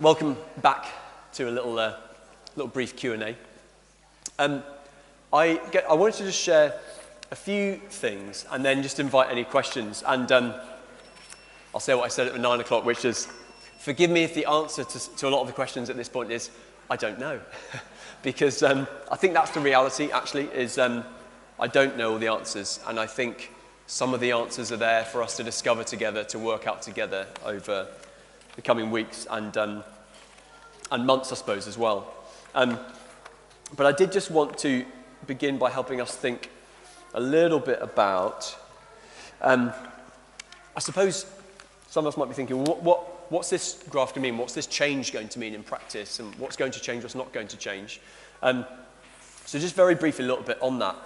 Welcome back to a little brief Q&A. I wanted to just share a few things and then just invite any questions. And I'll say what I said at the 9 o'clock, which is, forgive me if the answer to a lot of the questions at this point is, I don't know. Because I think that's the reality, actually, is I don't know all the answers. And I think some of the answers are there for us to discover together, to work out together over the coming weeks and months, I suppose, as well. But I did just want to begin by helping us think a little bit about, I suppose some of us might be thinking, what's this graft going to mean? What's this change going to mean in practice? And what's going to change, what's not going to change? So just very briefly a little bit on that.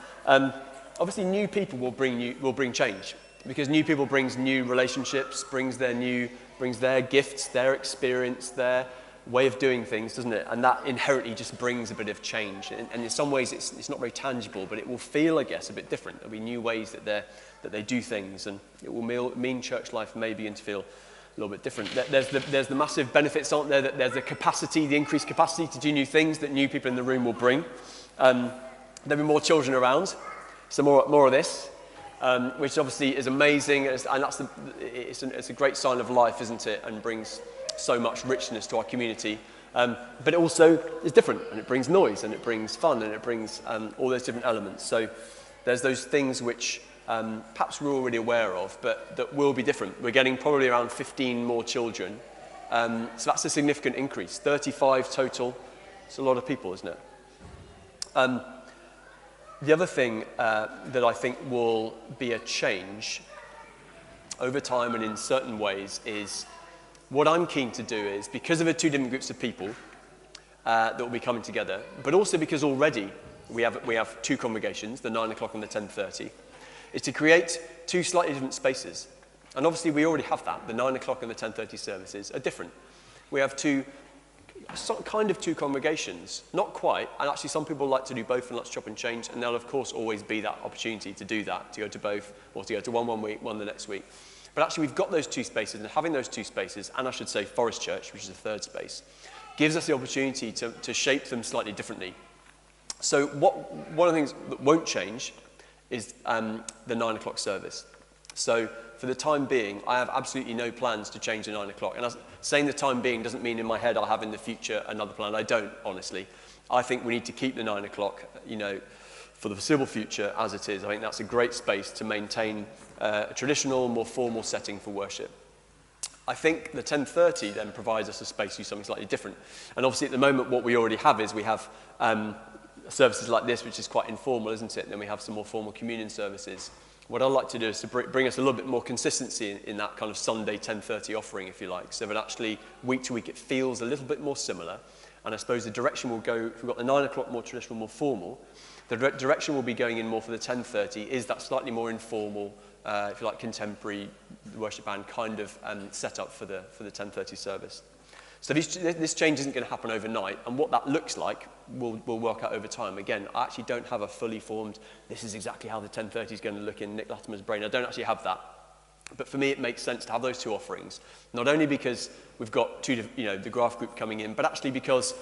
Obviously, new people will bring change, because new people brings new relationships, brings their gifts, their experience, their way of doing things, doesn't it? And that inherently just brings a bit of change. And in some ways, it's not very tangible, but it will feel, I guess, a bit different. There'll be new ways that they do things, and it will mean church life may begin to feel a little bit different. There's the massive benefits, aren't there? That there's the increased capacity to do new things that new people in the room will bring. There'll be more children around, so more of this. Which obviously is amazing, and it's a great sign of life, isn't it? And brings so much richness to our community. But it also is different, and it brings noise, and it brings fun, and it brings all those different elements. So there's those things which perhaps we're already aware of, but that will be different. We're getting probably around 15 more children. So that's a significant increase. 35 total. It's a lot of people, isn't it? The other thing that I think will be a change over time and in certain ways is what I'm keen to do is, because of the two different groups of people that will be coming together, but also because already we have two congregations, the 9 o'clock and the 10:30, is to create two slightly different spaces. And obviously we already have that. The 9 o'clock and the 10:30 services are different. We have two congregations, not quite, and actually some people like to do both and let's chop and change, and there'll of course always be that opportunity to do that, to go to both, or to go to one week, one the next week. But actually we've got those two spaces, and having those two spaces, and I should say Forest Church, which is the third space, gives us the opportunity to shape them slightly differently. So one of the things that won't change is the 9 o'clock service. So for the time being, I have absolutely no plans to change the 9 o'clock. And saying the time being doesn't mean in my head I'll have in the future another plan. I don't, honestly. I think we need to keep the 9 o'clock, for the foreseeable future as it is. I think that's a great space to maintain a traditional, more formal setting for worship. I think the 10:30 then provides us a space to do something slightly different. And obviously at the moment what we already have is we have services like this, which is quite informal, isn't it? And then we have some more formal communion services. What I'd like to do is to bring us a little bit more consistency in that kind of Sunday 10:30 offering, if you like, so that actually week to week it feels a little bit more similar. And I suppose the direction will go, if we've got the 9 o'clock more traditional, more formal, the direction we'll be going in more for the 10:30 is that slightly more informal, if you like, contemporary worship band kind of setup for the 10:30 service. So this change isn't going to happen overnight, and what that looks like we'll work out over time. Again, I actually don't have a fully formed, this is exactly how the 10:30 is going to look in Nick Latimer's brain. I don't actually have that. But for me, it makes sense to have those two offerings, not only because we've got the Graft group coming in, but actually because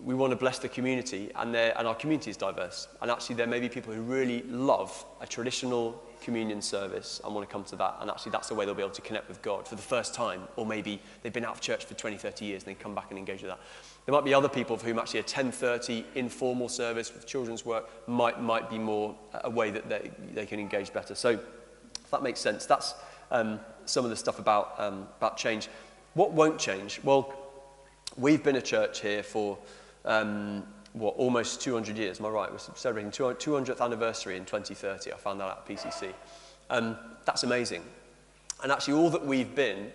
we want to bless the community, and our community is diverse. And actually, there may be people who really love a traditional communion service and want to come to that, and actually that's the way they'll be able to connect with God for the first time, or maybe they've been out of church for 20, 30 years and they come back and engage with that. There might be other people for whom actually a 10:30 informal service with children's work might be more a way that they can engage better. So if that makes sense, that's some of the stuff about change. What won't change? Well, we've been a church here for almost 200 years, am I right? We're celebrating 200th anniversary in 2030. I found that out at PCC. That's amazing. And actually all that we've been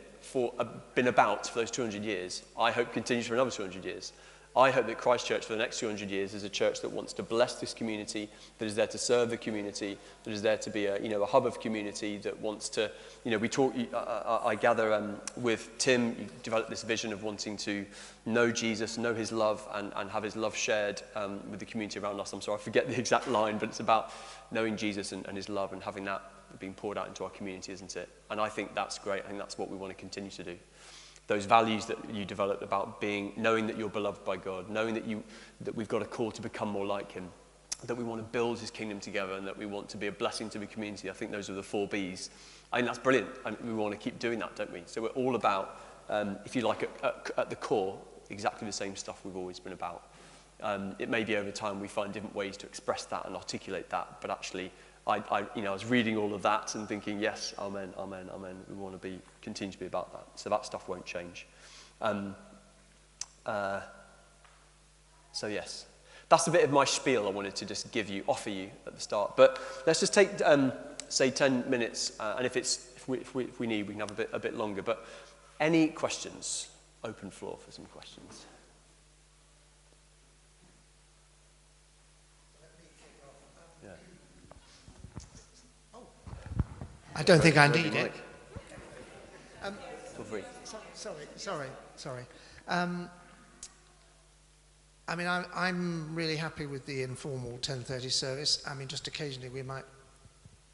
about for those 200 years, I hope continues for another 200 years. I hope that Christ Church for the next 200 years is a church that wants to bless this community, that is there to serve the community, that is there to be a hub of community, that wants to, I gather with Tim, you developed this vision of wanting to know Jesus, know his love, and have his love shared with the community around us. I'm sorry, I forget the exact line, but it's about knowing Jesus and his love and having that being poured out into our community, isn't it? And I think that's great. I think that's what we want to continue to do. those values that you developed about knowing that you're beloved by God, knowing that we've got a call to become more like him, that we want to build his kingdom together, and that we want to be a blessing to the community. I think those are the 4 Bs. I think that's brilliant, and we want to keep doing that, don't we? So we're all about, if you like, at the core, exactly the same stuff we've always been about. It may be over time we find different ways to express that and articulate that, but actually, I was reading all of that and thinking, yes, amen, amen, amen. We want to continue to be about that. So that stuff won't change. So yes, that's a bit of my spiel I wanted to just offer you at the start. But let's just take, say, 10 minutes, and if we need, we can have a bit longer. But any questions? Open floor for some questions. I don't think I need it. Feel free. Sorry. I mean, I'm really happy with the informal 10:30 service. I mean, just occasionally we might,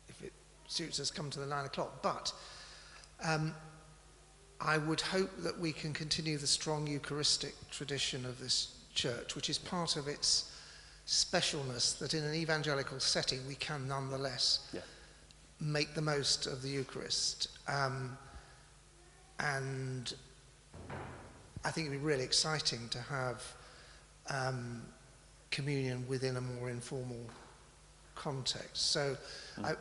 if it suits us, come to the 9 o'clock. But I would hope that we can continue the strong Eucharistic tradition of this church, which is part of its specialness, that in an evangelical setting we can nonetheless make the most of the Eucharist. And I think it'd be really exciting to have communion within a more informal context. So I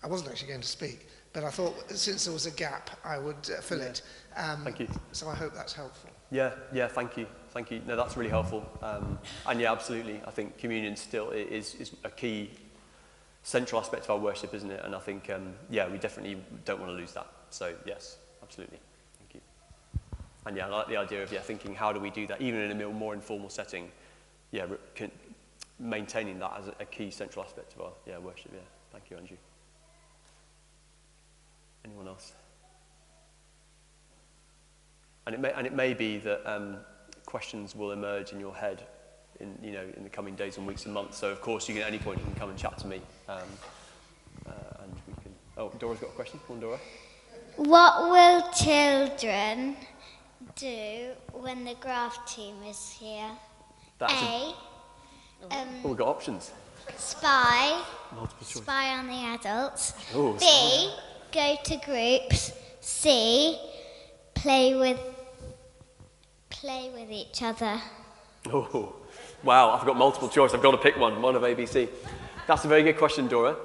wasn't actually going to speak, but I thought since there was a gap, I would fill it. Thank you. So I hope that's helpful. Yeah, thank you. No, that's really helpful. And yeah, absolutely. I think communion still is a key central aspect of our worship, isn't it? And I think, we definitely don't want to lose that. So yes, absolutely. Thank you. And yeah, I like the idea of thinking, how do we do that, even in a more informal setting? Yeah, maintaining that as a key central aspect of our worship. Yeah, thank you, Andrew. Anyone else? And it may be that questions will emerge in your head in the coming days and weeks and months. So of course, at any point you can come and chat to me, and we can. Oh, Dora's got a question. Come on, Dora. What will children do when the graft team is here? We've got options. Spy. Multiple choice. Spy on the adults. Oh, B, go to groups. C, play with each other. Oh, wow, I've got multiple choice. I've got to pick one of ABC. That's a very good question, Dora.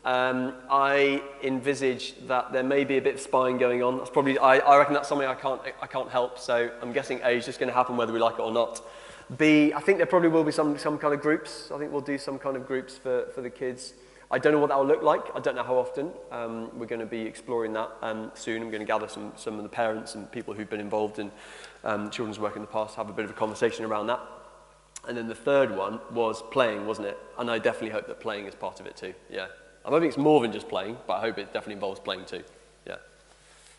I envisage that there may be a bit of spying going on. That's probably, I reckon that's something I can't help, so I'm guessing A is just going to happen whether we like it or not. B, I think there probably will be some kind of groups. I think we'll do some kind of groups for the kids. I don't know what that will look like. I don't know how often. We're going to be exploring that soon. I'm going to gather some of the parents and people who've been involved in children's work in the past, have a bit of a conversation around that. And then the third one was playing, wasn't it? And I definitely hope that playing is part of it too. Yeah. I don't think it's more than just playing, but I hope it definitely involves playing too. Yeah.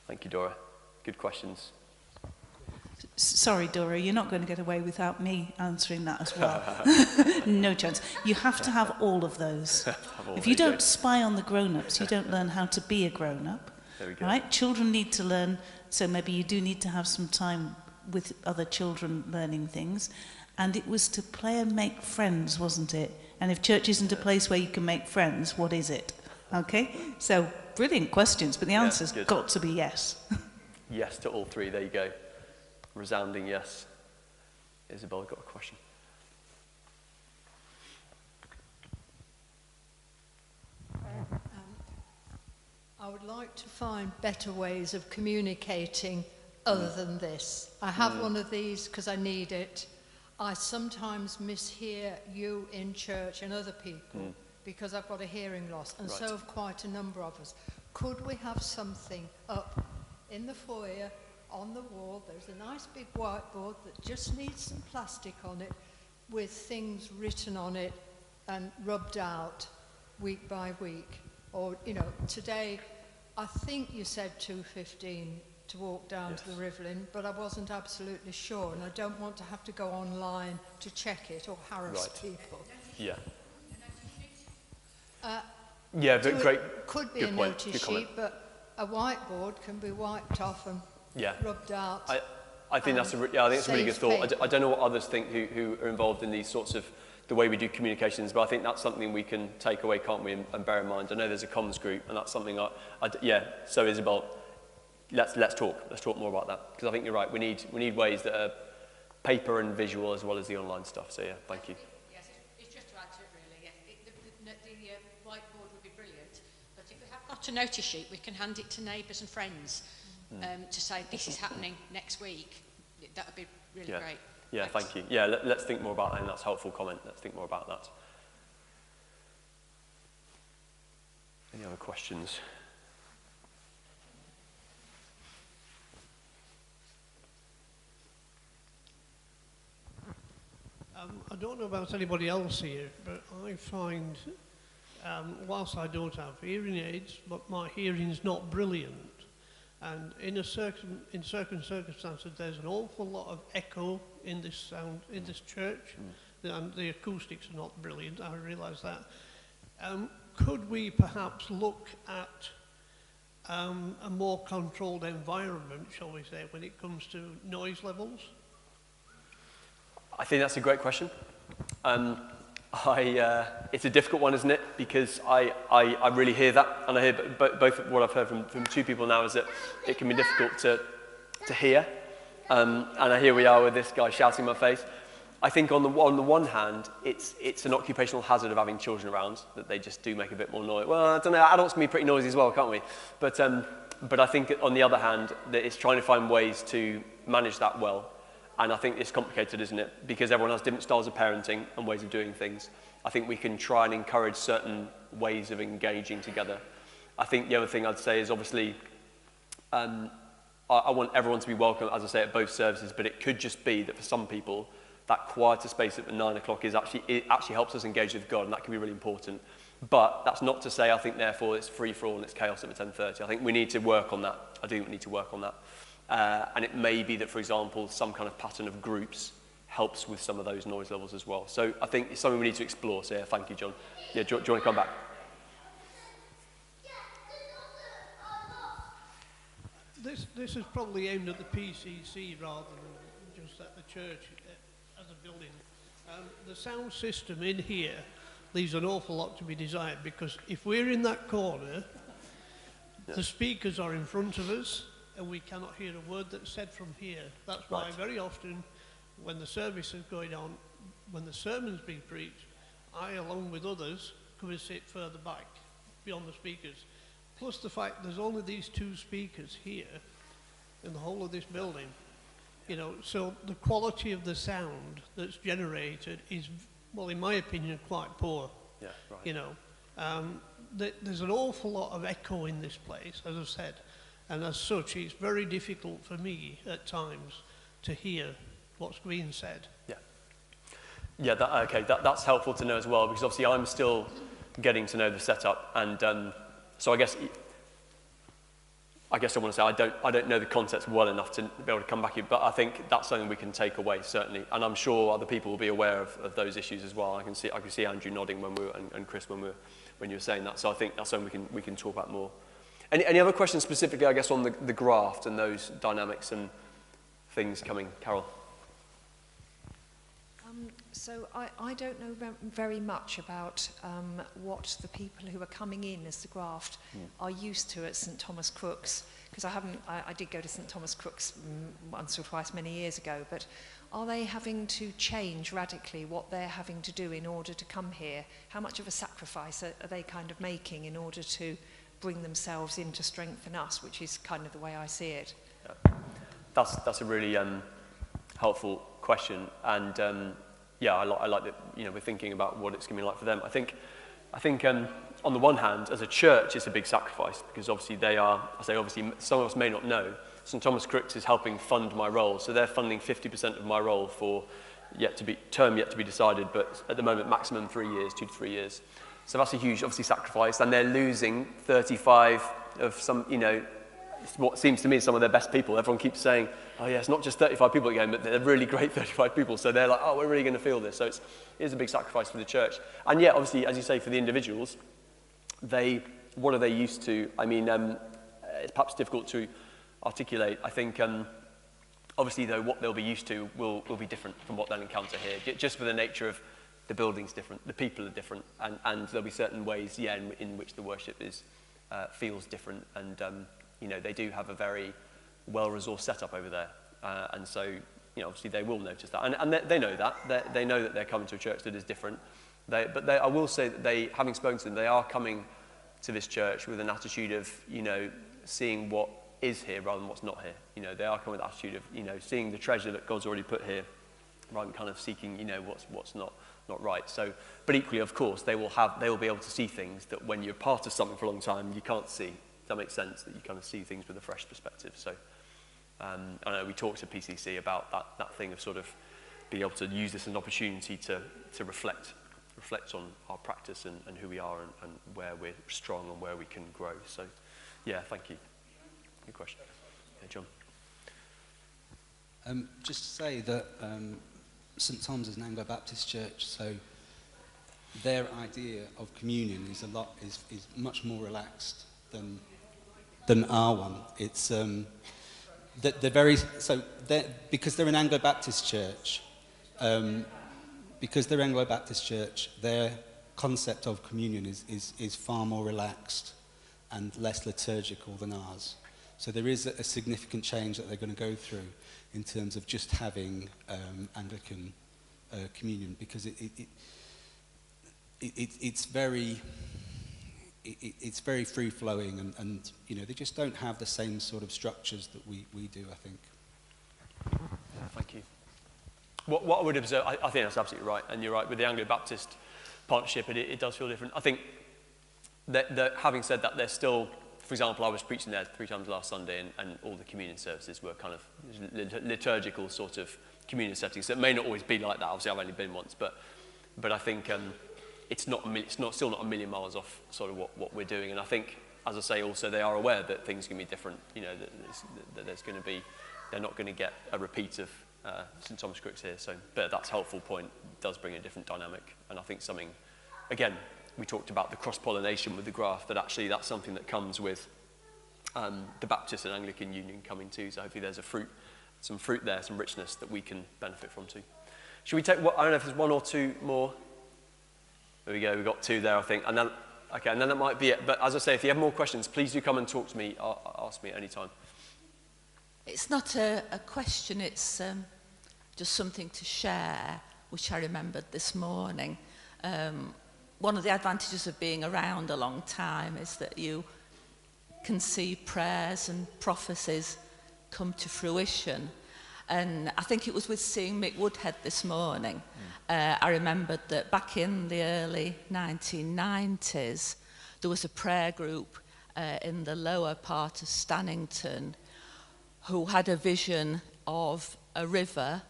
Thank you, Dora. Good questions. Sorry, Dora, you're not going to get away without me answering that as well. No chance. You have to have all of those. If you don't spy on the grown-ups, you don't learn how to be a grown-up. There we go. Right? Children need to learn, so maybe you do need to have some time with other children learning things. And it was to play and make friends, wasn't it? And if church isn't a place where you can make friends, what is it? Okay? So, brilliant questions, but the answer's got to be yes. Yes to all three. There you go. Resounding yes. Isabel got a question. I would like to find better ways of communicating other than this. I have one of these because I need it. I sometimes mishear you in church and other people because I've got a hearing loss, and so have quite a number of us. Could we have something up in the foyer, on the wall? There's a nice big whiteboard that just needs some plastic on it with things written on it and rubbed out week by week. Or, today, I think you said 2:15 to walk down to the Riverlin, but I wasn't absolutely sure, and I don't want to have to go online to check it or harass people. Yeah. Could be a notice sheet, but a whiteboard can be wiped off and rubbed out. I think that's I think it's a really good thought. I don't know what others think who are involved in these sorts of the way we do communications, but I think that's something we can take away, can't we, and bear in mind. I know there's a comms group, and that's something so Isabel, let's talk more about that, because I think you're right. We need ways that are paper and visual as well as the online stuff. So yeah, thank you. Yes, it's just to add to it really. Yeah. The whiteboard would be brilliant, but if we have got a notice sheet, we can hand it to neighbours and friends to say this is happening next week. That would be really great. Yeah, thank you. Yeah, let's think more about that, and that's a helpful comment. Let's think more about that. Any other questions? I don't know about anybody else here, but I find, whilst I don't have hearing aids, but my hearing's not brilliant. And in certain circumstances, there's an awful lot of echo in this sound, in this church, and the acoustics are not brilliant, I realise that. Could we perhaps look at a more controlled environment, shall we say, when it comes to noise levels? I think that's a great question. It's a difficult one, isn't it? Because I really hear that, and I hear both what I've heard from two people now is that it can be difficult to hear, and here we are with this guy shouting in my face. I think on the one hand, it's an occupational hazard of having children around, that they just do make a bit more noise. Well, I don't know, adults can be pretty noisy as well, can't we? But I think on the other hand, that it's trying to find ways to manage that well. And I think it's complicated, isn't it? Because everyone has different styles of parenting and ways of doing things. I think we can try and encourage certain ways of engaging together. I think the other thing I'd say is obviously, I want everyone to be welcome, as I say, at both services, but it could just be that for some people, that quieter space at 9 o'clock it actually helps us engage with God, and that can be really important. But that's not to say I think therefore it's free for all and it's chaos at 10:30. I think we need to work on that. I do think we need to work on that. And it may be that, for example, some kind of pattern of groups helps with some of those noise levels as well. So I think it's something we need to explore. So yeah, thank you, John. Yeah, do you want to come back? This is probably aimed at the PCC rather than just at the church as a building. The sound system in here leaves an awful lot to be desired, because if we're in that corner, the speakers are in front of us, and we cannot hear a word that's said from here. That's why very often when the service is going on, when the sermon's being preached, I, along with others, come and sit further back, beyond the speakers. Plus the fact there's only these two speakers here in the whole of this building. You know, so the quality of the sound that's generated is, well, in my opinion, quite poor. Yeah, right. You know, there's an awful lot of echo in this place, as I've said. And as such, it's very difficult for me at times to hear what's being said. Yeah. Yeah, that's helpful to know as well, because obviously I'm still getting to know the setup, and so I guess I want to say I don't know the concepts well enough to be able to come back here, but I think that's something we can take away, certainly, and I'm sure other people will be aware of those issues as well. I can see Andrew nodding when and Chris when you were saying that, so I think that's something we can talk about more. Any other questions specifically, I guess, on the graft and those dynamics and things coming? Carol? So I don't know very much about what the people who are coming in as the graft are used to at St Thomas Crooks, because I did go to St Thomas Crooks once or twice many years ago, but are they having to change radically what they're having to do in order to come here? How much of a sacrifice are they kind of making in order to bring themselves in to strengthen us, which is kind of the way I see it? Yeah. That's a really helpful question, and I like that, you know, we're thinking about what it's going to be like for them. I think on the one hand, as a church, it's a big sacrifice, because obviously obviously some of us may not know, St Thomas Crooks is helping fund my role, so they're funding 50% of my role for term yet to be decided, but at the moment maximum 3 years, 2 to 3 years. So that's a huge, obviously, sacrifice, and they're losing 35 of some, you know, what seems to me some of their best people. Everyone keeps saying, oh yeah, it's not just 35 people again, but they're really great 35 people. So they're like, oh, we're really going to feel this. So it is a big sacrifice for the church. And yet, obviously, as you say, for the individuals, what are they used to? I mean, it's perhaps difficult to articulate. I think, obviously, though, what they'll be used to will be different from what they'll encounter here, just for the nature of the building's different, the people are different, and there'll be certain ways, in which the worship is feels different, and you know, they do have a very well-resourced setup over there, and so, you know, obviously they will notice that, and they know that. They know that they're coming to a church that is different. I will say that having spoken to them, they are coming to this church with an attitude of, you know, seeing what is here rather than what's not here. You know, they are coming with an attitude of, you know, seeing the treasure that God's already put here, rather than kind of seeking, you know, what's not right. So, but equally, of course, they will be able to see things that when you're part of something for a long time, you can't see. Does that make sense? That you kind of see things with a fresh perspective. So, I know we talked to PCC about that thing of sort of being able to use this as an opportunity to reflect on our practice and who we are and where we're strong and where we can grow. So, yeah, thank you. Good question. Yeah, John. Just to say that St Thomas is an Anglo-Baptist church, so their idea of communion is much more relaxed than our one. It's because they're an Anglo-Baptist church. Because they're Anglo-Baptist church, their concept of communion is far more relaxed and less liturgical than ours. So there is a significant change that they're going to go through in terms of just having Anglican communion, because it's very free-flowing, and you know, they just don't have the same sort of structures that we do, I think. Yeah, thank you. What I would observe, I think that's absolutely right, and you're right, with the Anglo-Baptist partnership, it does feel different. I think that having said that, there's still, for example, I was preaching there 3 times last Sunday, and all the communion services were kind of liturgical sort of communion settings. So it may not always be like that. Obviously, I've only been once, but I think it's still not a million miles off sort of what we're doing. And I think, as I say, also they are aware that things can be different. You know, that there's going to be, they're not going to get a repeat of St Thomas Crooks here. So, but that's a helpful point. It does bring a different dynamic, and I think something, again, we talked about the cross-pollination with the graft, that actually that's something that comes with the Baptist and Anglican Union coming too. So hopefully there's some fruit there, some richness that we can benefit from too. Should we take, I don't know if there's 1 or 2 more. There we go, we've got 2 there, I think. And then that might be it. But as I say, if you have more questions, please do come and talk to me, ask me at any time. It's not a question, it's just something to share, which I remembered this morning. One of the advantages of being around a long time is that you can see prayers and prophecies come to fruition. And I think it was with seeing Mick Woodhead this morning. I remembered that back in the early 1990s, there was a prayer group in the lower part of Stannington who had a vision of a river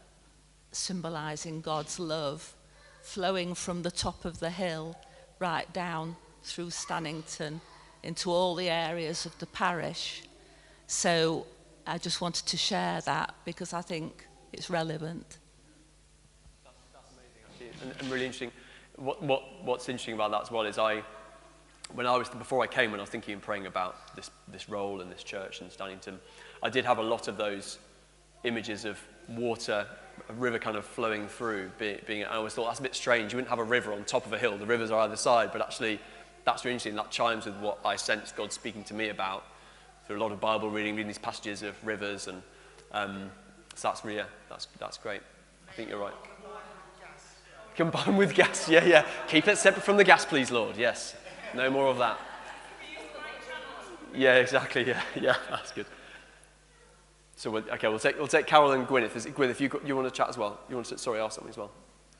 symbolising God's love flowing from the top of the hill right down through Stannington into all the areas of the parish. So I just wanted to share that because I think it's relevant. That's amazing, actually, and really interesting. What's interesting about that as well is before I came, when I was thinking and praying about this role in this church in Stannington, I did have a lot of those images of water, a river kind of flowing through, and I always thought that's a bit strange. You wouldn't have a river on top of a hill. The rivers are either side, but actually that's really interesting. That chimes with what I sensed God speaking to me about through a lot of Bible reading these passages of rivers, and so that's really, that's great. I think you're right. Combined with gas, yeah. Keep it separate from the gas, please, Lord. Yes, no more of that. Yeah, exactly. Yeah, that's good. So we'll take Carol and Gwyneth. Gwyneth, you want to chat as well? You want to ask something as well?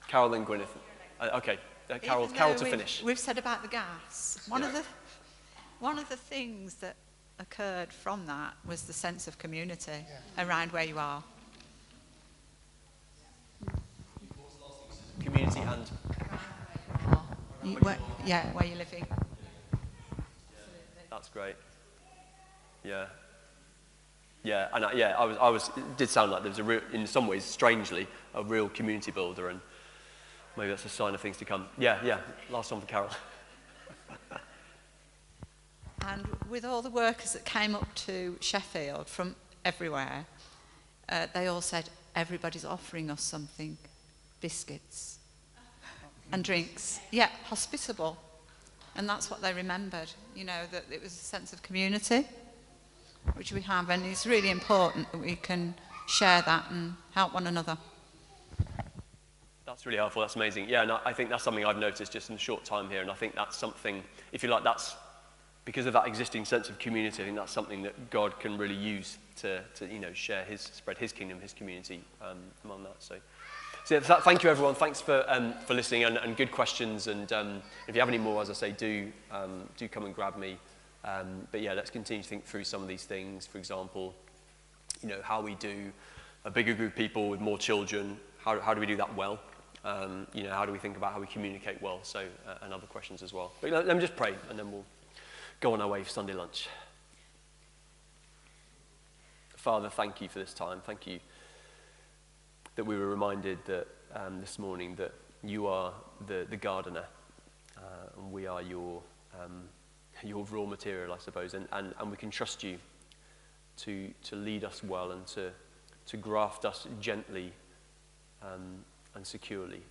Carol and Gwyneth. Okay, Carol to finish. We've said about the gas. One of the things that occurred from that was the sense of community around where you are. Community and where you're living. That's great. Yeah, and it did sound like there was a real, in some ways, strangely, a real community builder, and maybe that's a sign of things to come. Yeah. Last one for Carol. And with all the workers that came up to Sheffield from everywhere, they all said, everybody's offering us something, biscuits and drinks. Yeah, hospitable. And that's what they remembered, you know, that it was a sense of community, which we have, and it's really important that we can share that and help one another. That's really helpful, that's amazing. Yeah, and I think that's something I've noticed just in the short time here, and I think that's something, if you like, that's because of that existing sense of community. I think that's something that God can really use to you know, spread his kingdom, his community among that. So thank you everyone, thanks for listening, and good questions, and if you have any more, as I say, do come and grab me. But yeah, let's continue to think through some of these things. For example, you know, how we do a bigger group of people with more children, how do we do that well? You know, how do we think about how we communicate well? So, and other questions as well. But let me just pray, and then we'll go on our way for Sunday lunch. Father, thank you for this time. Thank you that we were reminded that this morning that you are the gardener, and we are your raw material, I suppose, and we can trust you to lead us well and to graft us gently and securely.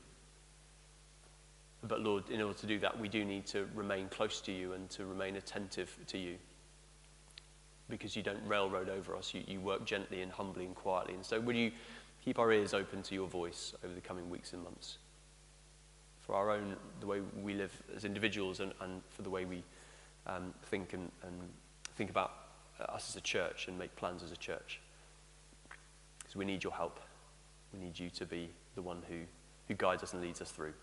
But Lord, in order to do that, we do need to remain close to you and to remain attentive to you, because you don't railroad over us. You work gently and humbly and quietly. And so would you keep our ears open to your voice over the coming weeks and months, for our own, the way we live as individuals, and for the way we think and think about us as a church and make plans as a church. Because we need your help. We need you to be the one who guides us and leads us through.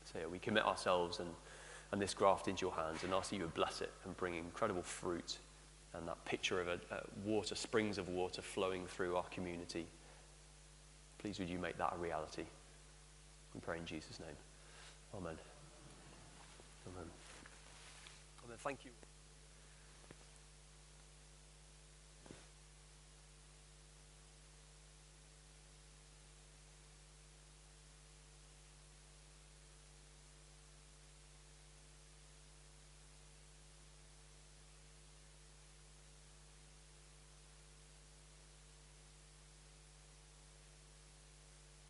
So yeah, we commit ourselves and this graft into your hands, and ask that you would bless it and bring incredible fruit, and that picture of water, springs of water flowing through our community. Please would you make that a reality. We pray in Jesus' name. Amen. Amen. Amen. Thank you.